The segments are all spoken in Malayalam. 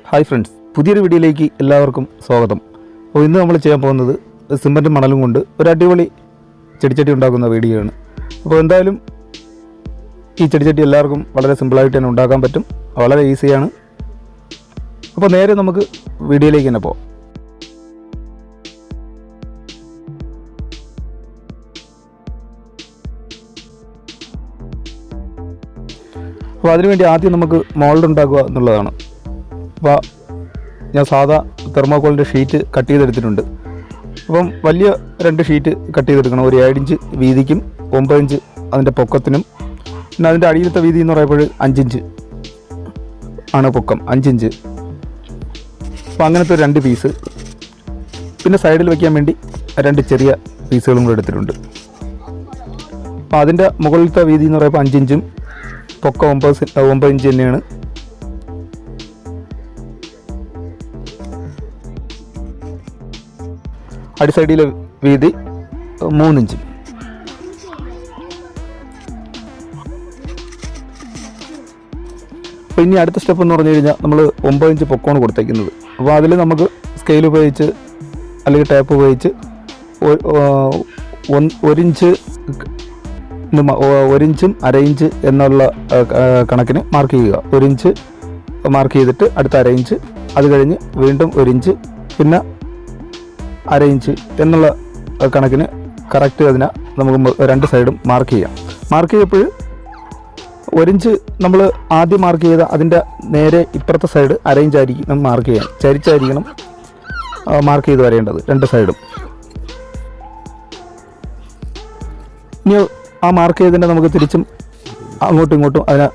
ഹായ് ഫ്രണ്ട്സ്, പുതിയൊരു വീഡിയോയിലേക്ക് എല്ലാവർക്കും സ്വാഗതം. അപ്പോൾ ഇന്ന് നമ്മൾ ചെയ്യാൻ പോകുന്നത് സിമൻറ്റും മണലും കൊണ്ട് ഒരു അടിപൊളി ചെടിച്ചട്ടി ഉണ്ടാക്കുന്ന വീഡിയോ ആണ്. അപ്പോൾ എന്തായാലും ഈ ചെടിച്ചട്ടി എല്ലാവർക്കും വളരെ സിമ്പിളായിട്ട് തന്നെ ഉണ്ടാക്കാൻ പറ്റും, വളരെ ഈസിയാണ്. അപ്പോൾ നേരെ നമുക്ക് വീഡിയോയിലേക്ക് തന്നെ പോകാം. അപ്പോൾ അതിനുവേണ്ടി ആദ്യം നമുക്ക് മോൾഡ് ഉണ്ടാക്കുക എന്നുള്ളതാണ്. അപ്പോൾ ഞാൻ സാധാ തെർമോക്കോളിൻ്റെ ഷീറ്റ് കട്ട് ചെയ്തെടുത്തിട്ടുണ്ട്. അപ്പം വലിയ 2 ഷീറ്റ് കട്ട് ചെയ്തെടുക്കണം. ഒരു 7 ഇഞ്ച് വീതിക്കും 9 ഇഞ്ച് അതിൻ്റെ പൊക്കത്തിനും. പിന്നെ അതിൻ്റെ അടിയിലത്തെ വീതി എന്ന് പറയുമ്പോൾ 5 ഇഞ്ച് ആണ് പൊക്കം, 5 ഇഞ്ച്. അപ്പോൾ അങ്ങനത്തെ 2 പീസ്. പിന്നെ സൈഡിൽ വയ്ക്കാൻ വേണ്ടി 2 ചെറിയ പീസുകളും കൂടെ എടുത്തിട്ടുണ്ട്. അപ്പോൾ അതിൻ്റെ മുകളിലത്തെ വീതി എന്ന് പറയുമ്പോൾ 5 ഇഞ്ചും പൊക്കം 9 ഇഞ്ച് തന്നെയാണ്. അടി സൈഡിലെ വീതി 3 ഇഞ്ച്. അപ്പോൾ ഇനി അടുത്ത സ്റ്റെപ്പ് എന്ന് പറഞ്ഞു കഴിഞ്ഞാൽ നമ്മൾ 9 ഇഞ്ച് പൊക്കമാണ് കൊടുത്തേക്കുന്നത്. അപ്പോൾ അതിൽ നമുക്ക് സ്കെയിൽ ഉപയോഗിച്ച് അല്ലെങ്കിൽ ടേപ്പ് ഉപയോഗിച്ച് 1 ഇഞ്ച് 1 ഇഞ്ചും 1/2 ഇഞ്ച് എന്നുള്ള കണക്കിന് മാർക്ക് ചെയ്യുക. 1 ഇഞ്ച് മാർക്ക് ചെയ്തിട്ട് അടുത്ത 1/2 ഇഞ്ച്, അത് കഴിഞ്ഞ് വീണ്ടും 1 ഇഞ്ച്, പിന്നെ 1/2 ഇഞ്ച് എന്നുള്ള കണക്കിന് കറക്റ്റ് അതിനെ നമുക്ക് 2 സൈഡും മാർക്ക് ചെയ്യാം. മാർക്ക് ചെയ്യപ്പോൾ 1 ഇഞ്ച് നമ്മൾ ആദ്യം മാർക്ക് ചെയ്ത അതിൻ്റെ നേരെ ഇപ്പുറത്തെ സൈഡ് 1/2 ഇഞ്ച് ആയിരിക്കും മാർക്ക് ചെയ്യാം. ചരിച്ചായിരിക്കണം മാർക്ക് ചെയ്ത് വരേണ്ടത് 2 സൈഡും. ഇനി ആ മാർക്ക് ചെയ്തതിൻ്റെ നമുക്ക് തിരിച്ചും അങ്ങോട്ടും ഇങ്ങോട്ടും അതിനെ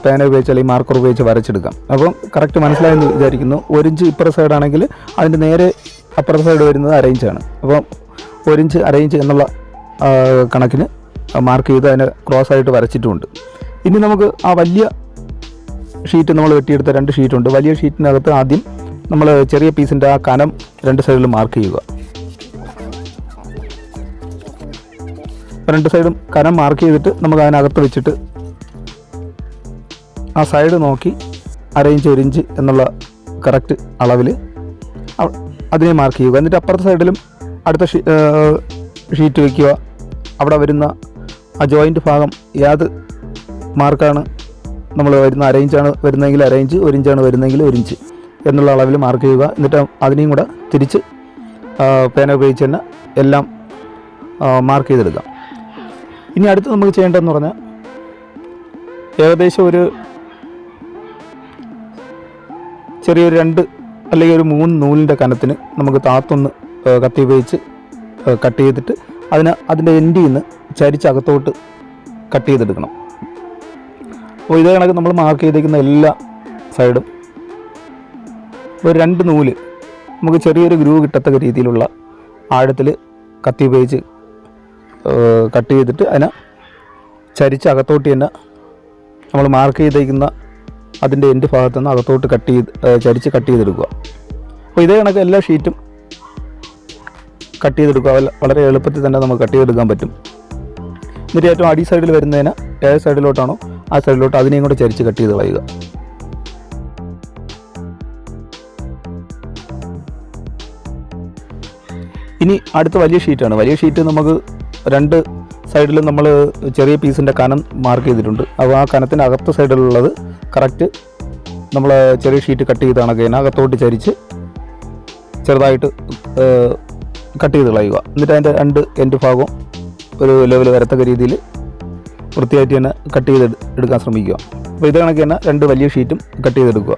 പേന ഉപയോഗിച്ച് അല്ലെങ്കിൽ മാർക്കർ ഉപയോഗിച്ച് വരച്ചെടുക്കാം. അപ്പം കറക്റ്റ് മനസ്സിലായെന്ന് വിചാരിക്കുന്നു. 1 ഇഞ്ച് ഇപ്പുറത്തെ സൈഡാണെങ്കിൽ അതിൻ്റെ നേരെ അപ്പുറത്തെ സൈഡ് വരുന്നത് 1/2 ഇഞ്ചാണ്. അപ്പം 1 ഇഞ്ച് 1/2 ഇഞ്ച് എന്നുള്ള കണക്കിന് മാർക്ക് ചെയ്ത് അതിനെ ക്രോസ് ആയിട്ട് വരച്ചിട്ടുമുണ്ട്. ഇനി നമുക്ക് ആ വലിയ ഷീറ്റ് നമ്മൾ വെട്ടിയെടുത്ത 2 ഷീറ്റുണ്ട്. വലിയ ഷീറ്റിനകത്ത് ആദ്യം നമ്മൾ ചെറിയ പീസിൻ്റെ ആ കനം 2 സൈഡിൽ മാർക്ക് ചെയ്യുക. 2 സൈഡും കനം മാർക്ക് ചെയ്തിട്ട് നമുക്ക് അതിനകത്ത് വെച്ചിട്ട് ആ സൈഡ് നോക്കി 1/2 ഇഞ്ച് 1 ഇഞ്ച് എന്നുള്ള കറക്റ്റ് അളവിൽ അതിനെ മാർക്ക് ചെയ്യുക. എന്നിട്ട് അപ്പുറത്തെ സൈഡിലും അടുത്ത ഷീറ്റ് വയ്ക്കുക. അവിടെ വരുന്ന ആ ജോയിൻ്റ് ഭാഗം ഏത് മാർക്കാണ് നമ്മൾ വരുന്ന 1/2 ഇഞ്ചാണ് വരുന്നതെങ്കിൽ 1/2 ഇഞ്ച്, 1 ഇഞ്ചാണ് വരുന്നതെങ്കിൽ 1 ഇഞ്ച് എന്നുള്ള അളവിൽ മാർക്ക് ചെയ്യുക. എന്നിട്ട് അതിനെയും കൂടെ തിരിച്ച് പേന ഉപയോഗിച്ച് തന്നെ എല്ലാം മാർക്ക് ചെയ്തെടുക്കാം. ഇനി അടുത്ത് നമുക്ക് ചെയ്യേണ്ടതെന്ന് പറഞ്ഞാൽ ഏകദേശം ഒരു ചെറിയൊരു 2 അല്ലെങ്കിൽ ഒരു 3 നൂലിൻ്റെ കനത്തിന് നമുക്ക് താത്തൊന്ന് കത്തി ഉപയോഗിച്ച് കട്ട് ചെയ്തിട്ട് അതിൻ്റെ എൻഡിൽ നിന്ന് ചരിച്ചകത്തോട്ട് കട്ട് ചെയ്തെടുക്കണം. അപ്പോൾ ഇതേ കണക്ക് നമ്മൾ മാർക്ക് ചെയ്തേക്കുന്ന എല്ലാ സൈഡും ഒരു 2 നൂല് നമുക്ക് ചെറിയൊരു ഗ്രൂവ് കിട്ടത്തക്ക രീതിയിലുള്ള ആഴത്തിൽ കത്തി ഉപയോഗിച്ച് കട്ട് ചെയ്തിട്ട് അതിനെ ചരിച്ച് അകത്തോട്ട് തന്നെ നമ്മൾ മാർക്ക് ചെയ്തേക്കുന്ന അതിൻ്റെ എൻഡ് ഭാഗത്തു നിന്ന് അകത്തോട്ട് ചരിച്ച് കട്ട് ചെയ്തെടുക്കുക. അപ്പോൾ ഇതേ കണക്ക് എല്ലാ ഷീറ്റും കട്ട് ചെയ്തെടുക്കുക. വളരെ എളുപ്പത്തിൽ തന്നെ നമുക്ക് കട്ട് ചെയ്തെടുക്കാൻ പറ്റും. എന്നിട്ട് ഏറ്റവും അടി സൈഡിൽ വരുന്നതിന് ഏത് സൈഡിലോട്ടാണോ ആ സൈഡിലോട്ട് അതിനെയും കൂടെ ചരിച്ച് കട്ട് ചെയ്ത് കളയുക. ഇനി അടുത്ത വലിയ ഷീറ്റാണ്. വലിയ ഷീറ്റ് നമുക്ക് 2 സൈഡിലും നമ്മൾ ചെറിയ പീസിൻ്റെ കനം മാർക്ക് ചെയ്തിട്ടുണ്ട്. അപ്പോൾ ആ കനത്തിൻ്റെ അകത്ത് സൈഡിലുള്ളത് കറക്റ്റ് നമ്മൾ ചെറിയ ഷീറ്റ് കട്ട് ചെയ്ത് കണക്കിന് അകത്തോട്ട് ചരിച്ച് ചെറുതായിട്ട് കട്ട് ചെയ്ത് കളയുക. എന്നിട്ട് അതിൻ്റെ 2 എൻഡ് ഭാഗവും ഒരു ലെവൽ വരത്തക്ക രീതിയിൽ വൃത്തിയായിട്ട് തന്നെ കട്ട് ചെയ്ത് എടുക്കാൻ ശ്രമിക്കുക. അപ്പോൾ ഇത് കണക്ക് തന്നെ 2 വലിയ ഷീറ്റും കട്ട് ചെയ്തെടുക്കുക.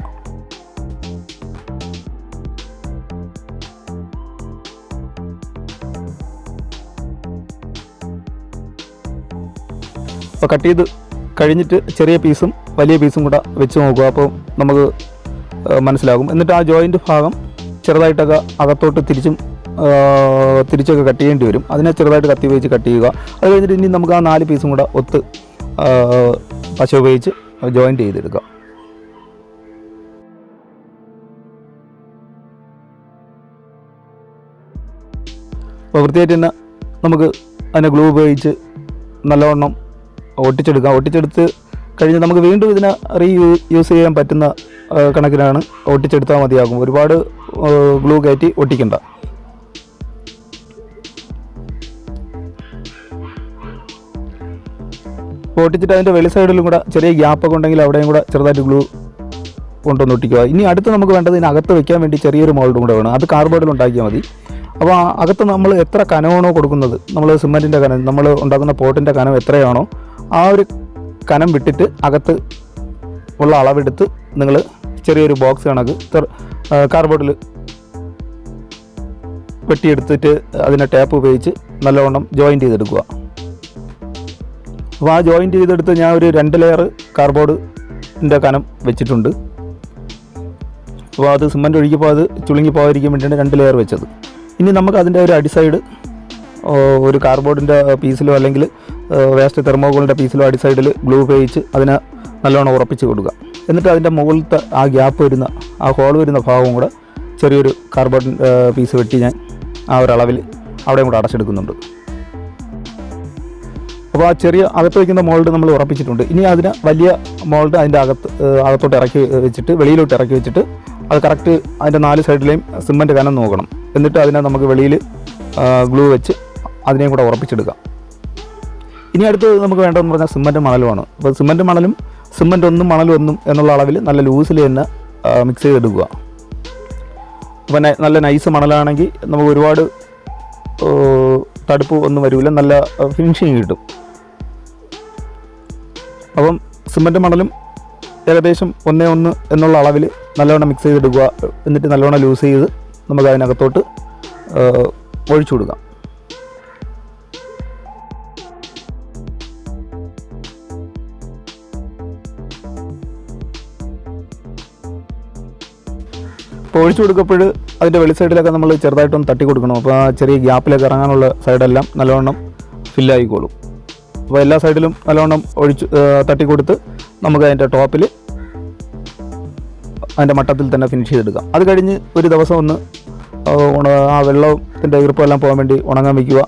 അപ്പോൾ കട്ട് ചെയ്ത് കഴിഞ്ഞിട്ട് ചെറിയ പീസും വലിയ പീസും കൂടെ വെച്ച് നോക്കുക. അപ്പോൾ നമുക്ക് മനസ്സിലാകും. എന്നിട്ട് ആ ജോയിൻ്റ് ഭാഗം ചെറുതായിട്ടൊക്കെ അകത്തോട്ട് തിരിച്ചൊക്കെ കട്ട് ചെയ്യേണ്ടി വരും. അതിനെ ചെറുതായിട്ട് കത്തി ഉപയോഗിച്ച് കട്ട് ചെയ്യുക. അത് കഴിഞ്ഞിട്ട് ഇനി നമുക്ക് ആ 4 പീസും കൂടെ ഒത്ത് പശ ഉപയോഗിച്ച് ജോയിൻ്റ് ചെയ്തെടുക്കുക. അപ്പോൾ വൃത്തിയായിട്ട് തന്നെ നമുക്ക് അതിനെ ഗ്ലൂ ഉപയോഗിച്ച് നല്ലവണ്ണം ഒട്ടിച്ചെടുക്കാം. ഒട്ടിച്ചെടുത്ത് കഴിഞ്ഞ് നമുക്ക് വീണ്ടും ഇതിനെ യൂസ് ചെയ്യാൻ പറ്റുന്ന കണക്കിനാണ് ഒട്ടിച്ചെടുത്താൽ മതിയാകും. ഒരുപാട് ഗ്ലൂ കയറ്റി ഒട്ടിക്കണ്ട. ഒട്ടിച്ചിട്ട് അതിൻ്റെ വെളി സൈഡിലും കൂടെ ചെറിയ ഗ്യാപ്പൊക്കെ ഉണ്ടെങ്കിൽ അവിടെയും കൂടെ ചെറുതായിട്ട് ഗ്ലൂ കൊണ്ടുവന്ന് ഒട്ടിക്കുക. ഇനി അടുത്ത് നമുക്ക് വേണ്ടത് ഇതിനകത്ത് വെക്കാൻ വേണ്ടി ചെറിയൊരു മോൾഡും കൂടെ വേണം. അത് കാർഡ്ബോർഡിൽ ഉണ്ടാക്കിയാൽ മതി. അപ്പോൾ അകത്ത് നമ്മൾ എത്ര കനമാണോ കൊടുക്കുന്നത്, നമ്മൾ സിമെൻറ്റിൻ്റെ കനം, നമ്മൾ ഉണ്ടാക്കുന്ന പോട്ടിൻ്റെ കനം എത്രയാണോ ആ ഒരു കനം വിട്ടിട്ട് അകത്ത് ഉള്ള അളവെടുത്ത് നിങ്ങൾ ചെറിയൊരു ബോക്സ് കണക്ക് കാർഡ്ബോർഡിൽ വെട്ടിയെടുത്തിട്ട് അതിനെ ടാപ്പ് ഉപയോഗിച്ച് നല്ലവണ്ണം ജോയിൻറ്റ് ചെയ്തെടുക്കുക. അപ്പോൾ ആ ജോയിൻറ്റ് ചെയ്തെടുത്ത് ഞാൻ ഒരു 2 ലെയർ കാർഡ്ബോർഡിൻ്റെ കനം വെച്ചിട്ടുണ്ട്. അപ്പോൾ അത് സിമെൻറ്റ് ഒഴിക്കുമ്പോൾ അത് ചുളുങ്ങി പോകാതിരിക്കാൻ വേണ്ടിയാണ് 2 ലെയർ വെച്ചത്. ഇനി നമുക്ക് അതിൻ്റെ ഒരു അടിസൈഡ് ഒരു കാർഡ്ബോർഡിൻ്റെ പീസിലോ അല്ലെങ്കിൽ വേസ്റ്റ് തെർമോകോളിൻ്റെ പീസിലോ അടിസൈഡിൽ ഗ്ലൂ ഉപയോഗിച്ച് അതിനെ നല്ലോണം ഉറപ്പിച്ച് കൊടുക്കുക. എന്നിട്ട് അതിൻ്റെ മുകളിലത്തെ ആ ഗ്യാപ്പ് വരുന്ന ആ ഹോൾ വരുന്ന ഭാഗവും കൂടെ ചെറിയൊരു കാർഡ്ബോർഡ് പീസ് വെട്ടി ഞാൻ ആ ഒരു അളവിൽ അവിടെയും കൂടെ അടച്ചെടുക്കുന്നുണ്ട്. അപ്പോൾ ആ ചെറിയ അകത്ത് വയ്ക്കുന്ന മോൾഡ് നമ്മൾ ഉറപ്പിച്ചിട്ടുണ്ട്. ഇനി അതിന് വലിയ മോൾഡ് അതിൻ്റെ അകത്തോട്ട് ഇറക്കി വെച്ചിട്ട് വെളിയിലോട്ട് ഇറക്കി വെച്ചിട്ട് അത് കറക്റ്റ് അതിൻ്റെ 4 സൈഡിലെയും സിമെൻറ്റ് കനം നോക്കണം. എന്നിട്ട് അതിനെ നമുക്ക് വെളിയിൽ ഗ്ലൂ വെച്ച് അതിനെയും കൂടെ ഉറപ്പിച്ചെടുക്കാം. ഇനി അടുത്ത് നമുക്ക് വേണ്ടതെന്ന് പറഞ്ഞാൽ സിമെൻറ്റ് മണലുമാണ്. അപ്പോൾ സിമെൻറ്റ് മണലും സിമെൻറ്റ് ഒന്നും മണലും ഒന്നും എന്നുള്ള അളവിൽ നല്ല ലൂസിൽ തന്നെ മിക്സ് ചെയ്തെടുക്കുക. അപ്പോൾ നല്ല നൈസ് മണലാണെങ്കിൽ നമുക്ക് ഒരുപാട് തടുപ്പ് ഒന്നും വരില്ല, നല്ല ഫിനിഷിങ് കിട്ടും. അപ്പം സിമെൻറ്റ് മണലും ഏകദേശം 1:1 എന്നുള്ള അളവിൽ നല്ലവണ്ണം മിക്സ് ചെയ്തെടുക്കുക. എന്നിട്ട് നല്ലവണ്ണം ലൂസ് ചെയ്ത് നമുക്ക് അതിനകത്തോട്ട് ഒഴിച്ചു കൊടുക്കാം. അപ്പോൾ ഒഴിച്ചു കൊടുക്കുമ്പോൾ അതിൻ്റെ വെളി സൈഡിലൊക്കെ നമ്മൾ ചെറുതായിട്ടൊന്ന് തട്ടി കൊടുക്കണം. അപ്പോൾ ആ ചെറിയ ഗ്യാപ്പിലൊക്കെ ഇറങ്ങാനുള്ള സൈഡെല്ലാം നല്ലവണ്ണം ഫില്ലായിക്കോളും. അപ്പോൾ എല്ലാ സൈഡിലും നല്ലവണ്ണം തട്ടി കൊടുത്ത് നമുക്ക് അതിൻ്റെ ടോപ്പിൽ അതിൻ്റെ മട്ടത്തിൽ തന്നെ ഫിനിഷ് ചെയ്തെടുക്കാം. അത് കഴിഞ്ഞ് ഒരു ദിവസം ഒന്ന് ആ വെള്ളത്തിൻ്റെ ഈർപ്പമെല്ലാം പോകാൻ വേണ്ടി ഉണങ്ങാൻ വയ്ക്കുക.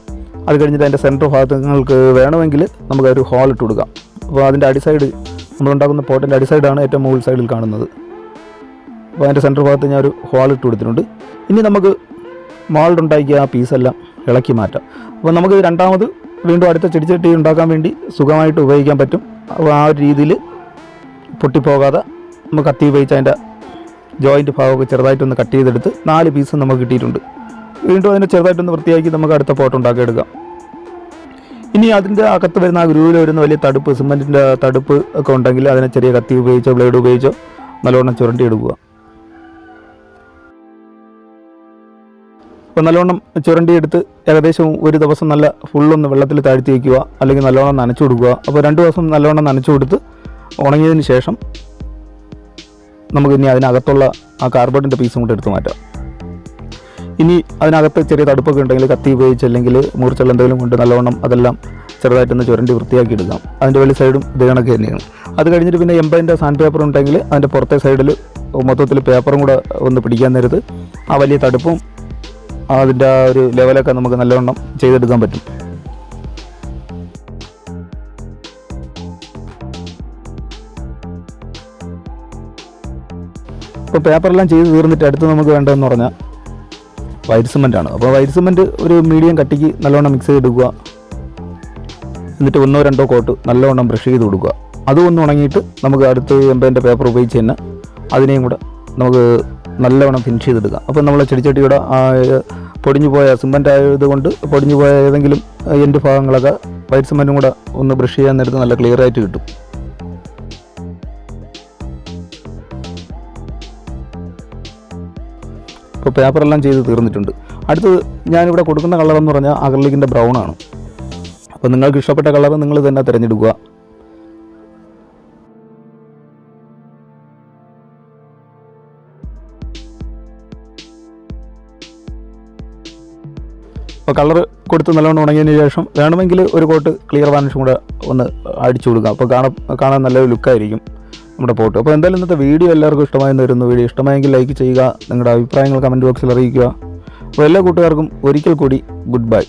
അത് കഴിഞ്ഞിട്ട് അതിൻ്റെ സെൻറ്റർ ഭാഗത്ത് നിങ്ങൾക്ക് വേണമെങ്കിൽ നമുക്ക് ഒരു ഹോൾ ഇട്ട് കൊടുക്കാം. അപ്പോൾ അതിൻ്റെ അടിസൈഡ് നമ്മളുണ്ടാക്കുന്ന പോട്ടിൻ്റെ അടിസൈഡാണ് ഏറ്റവും മുകൾ സൈഡിൽ കാണുന്നത്. അപ്പോൾ അതിൻ്റെ സെൻറ്റർ ഭാഗത്ത് ഞാൻ ഒരു ഹോൾ ഇട്ട് കൊടുത്തിട്ടുണ്ട്. ഇനി നമുക്ക് മോൾഡ് ഉണ്ടാക്കിയ ആ പീസെല്ലാം ഇളക്കി മാറ്റാം. അപ്പോൾ നമുക്ക് രണ്ടാമത് വീണ്ടും അടുത്ത ചെടിച്ചട്ടി ഉണ്ടാക്കാൻ വേണ്ടി സുഖമായിട്ട് ഉപയോഗിക്കാൻ പറ്റും. അപ്പോൾ ആ ഒരു രീതിയിൽ പൊട്ടിപ്പോകാതെ നമുക്ക് കത്തി ഉപയോഗിച്ച് അതിൻ്റെ ജോയിൻറ്റ് ഭാഗമൊക്കെ ചെറുതായിട്ടൊന്ന് കട്ട് ചെയ്തെടുത്ത് 4 പീസ് നമുക്ക് കിട്ടിയിട്ടുണ്ട്. വീണ്ടും അതിനെ ചെറുതായിട്ടൊന്ന് വൃത്തിയാക്കി നമുക്ക് അടുത്ത പോട്ട് ഉണ്ടാക്കിയെടുക്കാം. ഇനി അതിൻ്റെ അകത്ത് വരുന്ന ആ ഗ്രൂവിൽ വരുന്ന വലിയ തടുപ്പ്, സിമെൻറ്റിൻ്റെ തടുപ്പ് ഒക്കെ ഉണ്ടെങ്കിൽ അതിനെ ചെറിയ കത്തി ഉപയോഗിച്ചോ ബ്ലേഡ് ഉപയോഗിച്ചോ നല്ലവണ്ണം ചുരണ്ടി എടുക്കുക. അപ്പോൾ നല്ലവണ്ണം ചുരണ്ടി എടുത്ത് ഏകദേശം ഒരു ദിവസം നല്ല ഫുള്ളൊന്ന് വെള്ളത്തിൽ താഴ്ത്തി വയ്ക്കുക, അല്ലെങ്കിൽ നല്ലവണ്ണം നനച്ചു കൊടുക്കുക. അപ്പോൾ 2 ദിവസം നല്ലവണ്ണം നനച്ചു കൊടുത്ത് ഉണങ്ങിയതിന് ശേഷം നമുക്കിനി അതിനകത്തുള്ള ആ കാർബോർഡിൻ്റെ പീസും കൂടെ എടുത്ത് മാറ്റാം. ഇനി അതിനകത്ത് ചെറിയ തടുപ്പൊക്കെ ഉണ്ടെങ്കിൽ കത്തി ഉപയോഗിച്ച് അല്ലെങ്കിൽ മൂർച്ചുള്ള എന്തെങ്കിലും കൊണ്ട് നല്ലവണ്ണം അതെല്ലാം ചെറുതായിട്ടൊന്ന് ചുരണ്ടി വൃത്തിയാക്കി എടുക്കാം. അതിൻ്റെ വെളി സൈഡും ഇത് കണക്ക് തന്നെയാണ്. അത് കഴിഞ്ഞിട്ട് പിന്നെ എംബൈൻ്റെ സാൻഡ് പേപ്പർ ഉണ്ടെങ്കിൽ അതിൻ്റെ പുറത്തെ സൈഡിൽ മൊത്തത്തിൽ പേപ്പറും കൂടെ ഒന്ന് പിടിക്കാൻ നേരത്ത് ആ വലിയ തടുപ്പും അതിൻ്റെ ആ ഒരു ലെവലൊക്കെ നമുക്ക് നല്ലവണ്ണം ചെയ്തെടുക്കാൻ പറ്റും. ഇപ്പോൾ പേപ്പറെല്ലാം ചെയ്ത് തീർന്നിട്ട് അടുത്ത് നമുക്ക് വേണ്ടതെന്ന് പറഞ്ഞാൽ വൈറ്റ് സിമെൻറ്റാണ്. അപ്പോൾ വൈറ്റ് സിമെൻറ്റ് ഒരു മീഡിയം കട്ടിക്ക് നല്ലവണ്ണം മിക്സ് ചെയ്തെടുക്കുക. എന്നിട്ട് 1-2 കോട്ട് നല്ലവണ്ണം ബ്രഷ് ചെയ്ത് കൊടുക്കുക. അതും ഒന്ന് ഉണങ്ങിയിട്ട് നമുക്ക് അടുത്ത് എംബൈൻ്റെ പേപ്പർ ഉപയോഗിച്ച് തന്നെ അതിനെയും കൂടെ നമുക്ക് നല്ലവണ്ണം ഫിനിഷ് ചെയ്തെടുക്കാം. അപ്പോൾ നമ്മൾ ചെടിച്ചട്ടിയുടെ പൊടിഞ്ഞു പോയ സിമെൻ്റ് ആയതുകൊണ്ട് പൊടിഞ്ഞു പോയ ഏതെങ്കിലും എൻഡ് ഭാഗങ്ങളൊക്കെ വൈറ്റ് സിമെൻറ്റും കൂടെ ഒന്ന് ബ്രഷ് ചെയ്യാൻ നേരത്ത് നല്ല ക്ലിയർ ആയിട്ട് കിട്ടും. ഇപ്പോൾ പേപ്പറെല്ലാം ചെയ്ത് തീർന്നിട്ടുണ്ട്. അടുത്തത് ഞാനിവിടെ കൊടുക്കുന്ന കളറെന്ന് പറഞ്ഞാൽ അക്രിലിക്കിൻ്റെ ബ്രൗൺ ആണ്. അപ്പോൾ നിങ്ങൾക്ക് ഇഷ്ടപ്പെട്ട കളർ നിങ്ങൾ തന്നെ തിരഞ്ഞെടുക്കുക. അപ്പോൾ കളർ കൊടുത്ത് നല്ലോണം ഉണങ്ങിയതിന് ശേഷം വേണമെങ്കിൽ ഒരു കോട്ട് ക്ലിയർ വാനിഷും കൂടെ ഒന്ന് അടിച്ചു കൊടുക്കാം. അപ്പോൾ കാണാൻ നല്ലൊരു ലുക്കായിരിക്കും നമ്മുടെ പോട്ട്. അപ്പോൾ എന്തായാലും ഇന്നത്തെ വീഡിയോ എല്ലാവർക്കും ഇഷ്ടമായെന്ന് വരുന്നു. വീഡിയോ ഇഷ്ടമായെങ്കിൽ ലൈക്ക് ചെയ്യുക, നിങ്ങളുടെ അഭിപ്രായങ്ങൾ കമൻറ്റ് ബോക്സിൽ അറിയിക്കുക. അപ്പോൾ എല്ലാ കൂട്ടുകാർക്കും ഒരിക്കൽ കൂടി ഗുഡ് ബൈ.